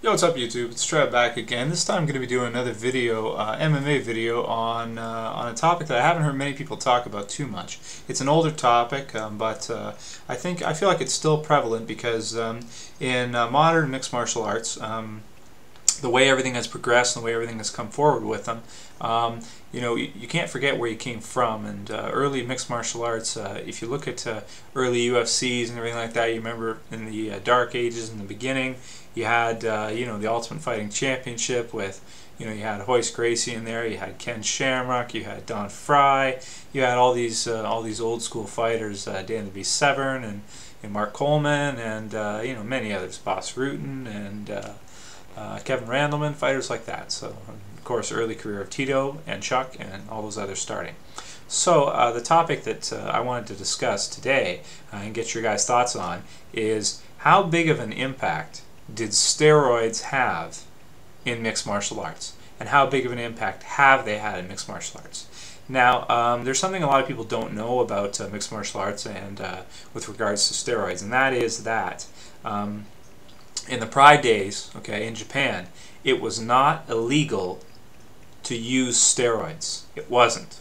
Yo, what's up YouTube? It's Trev back again. This time I'm going to be doing another video, MMA video on a topic that I haven't heard many people talk about too much. It's an older topic, but I feel like it's still prevalent because in modern mixed martial arts, the way everything has progressed and the way everything has come forward with them, you can't forget where you came from. And early mixed martial arts, if you look at early UFCs and everything like that, you remember in the dark ages in the beginning, you had the Ultimate Fighting Championship with, you had Royce Gracie in there, you had Ken Shamrock, you had Don Fry, you had all these old school fighters, Dan the Beast Severn and Mark Coleman, and many others, Boss Rutan and Kevin Randleman, fighters like that. So of course early career of Tito and Chuck and all those others starting. So the topic that I wanted to discuss today and get your guys' thoughts on is how big of an impact did steroids have in mixed martial arts, and how big of an impact have they had in mixed martial arts? Now, there's something a lot of people don't know about mixed martial arts and with regards to steroids, and that is that in the Pride days, okay, in Japan, it was not illegal to use steroids. It wasn't.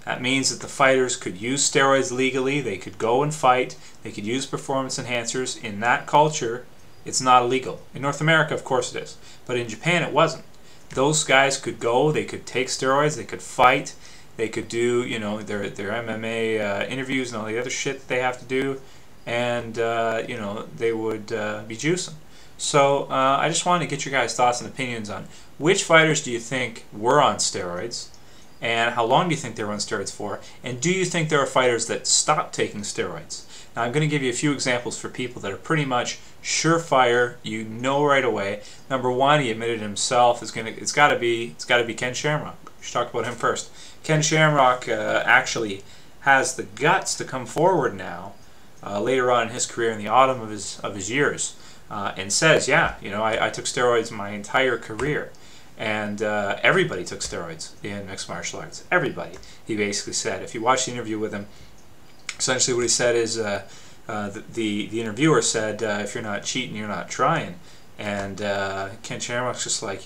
That means that the fighters could use steroids legally, they could go and fight, they could use performance enhancers. In that culture, it's not illegal. In North America, of course it is. But in Japan, it wasn't. Those guys could go, they could take steroids, they could fight, they could do, their MMA interviews and all the other shit that they have to do, and, they would be juicing. So I just wanted to get your guys' thoughts and opinions on which fighters do you think were on steroids, and how long do you think they were on steroids for, and do you think there are fighters that stopped taking steroids? Now I'm going to give you a few examples for people that are pretty much surefire, right away. Number one, he admitted himself, it's got to be Ken Shamrock. We should talk about him first. Ken Shamrock actually has the guts to come forward now, later on in his career, in the autumn of his years, and says, yeah, I took steroids my entire career. And everybody took steroids in mixed martial arts. Everybody. He basically said, if you watch the interview with him, essentially what he said is, the interviewer said, if you're not cheating, you're not trying. And Ken Shamrock's just like,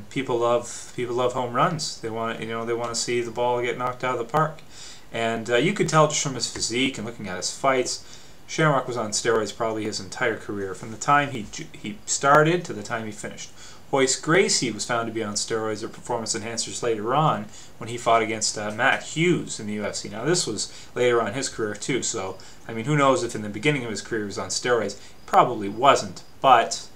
people love home runs. They want to see the ball get knocked out of the park. And you could tell just from his physique and looking at his fights, Shamrock was on steroids probably his entire career, from the time he started to the time he finished. Royce Gracie was found to be on steroids or performance enhancers later on when he fought against Matt Hughes in the UFC. Now this was later on in his career too, so I mean, who knows if in the beginning of his career he was on steroids. Probably wasn't, but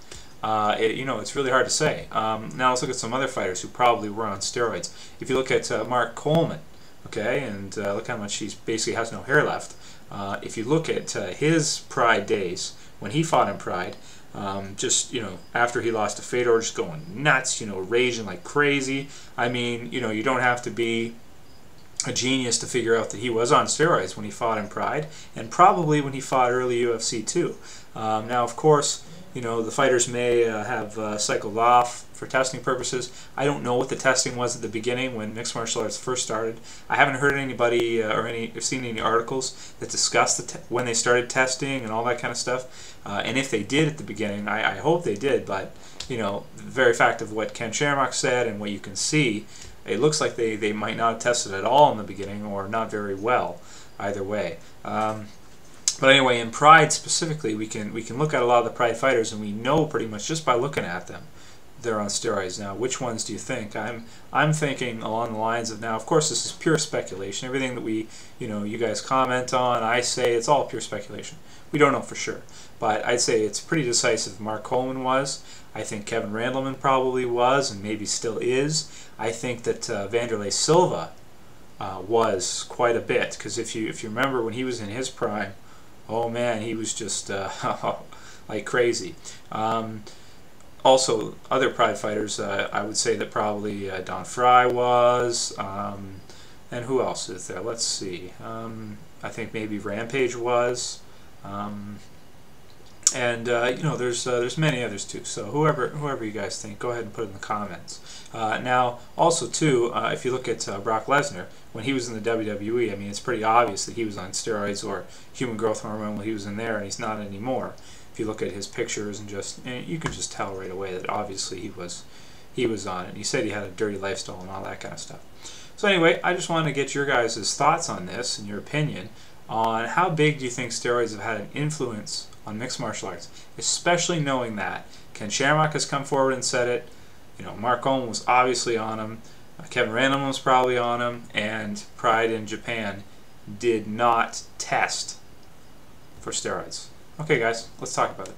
it's really hard to say. Now let's look at some other fighters who probably were on steroids. If you look at Mark Coleman, okay, and look how much he basically has no hair left. If you look at his Pride days, when he fought in Pride, after he lost to Fedor, just going nuts, raging like crazy. I mean, you don't have to be a genius to figure out that he was on steroids when he fought in Pride, and probably when he fought early UFC too. Now, of course, the fighters may have cycled off for testing purposes. I don't know what the testing was at the beginning when mixed martial arts first started. I haven't heard anybody or seen any articles that discuss when they started testing and all that kind of stuff. And if they did at the beginning, I hope they did. But the very fact of what Ken Shamrock said and what you can see, it looks like they might not have tested at all in the beginning, or not very well, either way. But anyway, in Pride specifically, we can look at a lot of the Pride fighters, and we know pretty much just by looking at them they're on steroids. Now, which ones do you think? I'm thinking along the lines of, now, of course, this is pure speculation. Everything that you guys comment on, I say, it's all pure speculation. We don't know for sure, but I'd say it's pretty decisive. Mark Coleman was. I think Kevin Randleman probably was, and maybe still is. I think that Vanderlei Silva was quite a bit, because if you remember when he was in his prime, oh man, he was just like crazy. Also, other Pride fighters, I would say that probably Don Fry was, and who else is there? Let's see. I think maybe Rampage was, and there's many others too. So whoever you guys think, go ahead and put it in the comments. Now, also too, if you look at Brock Lesnar, when he was in the WWE, I mean, it's pretty obvious that he was on steroids or human growth hormone when he was in there, and he's not anymore. If you look at his pictures and you can just tell right away that obviously he was on it. He said he had a dirty lifestyle and all that kind of stuff. So anyway, I just wanted to get your guys' thoughts on this and your opinion on how big do you think steroids have had an influence on mixed martial arts, especially knowing that Ken Shamrock has come forward and said it. Mark Coleman was obviously on him. Kevin Randleman was probably on him, and Pride in Japan did not test for steroids. Okay guys, let's talk about it.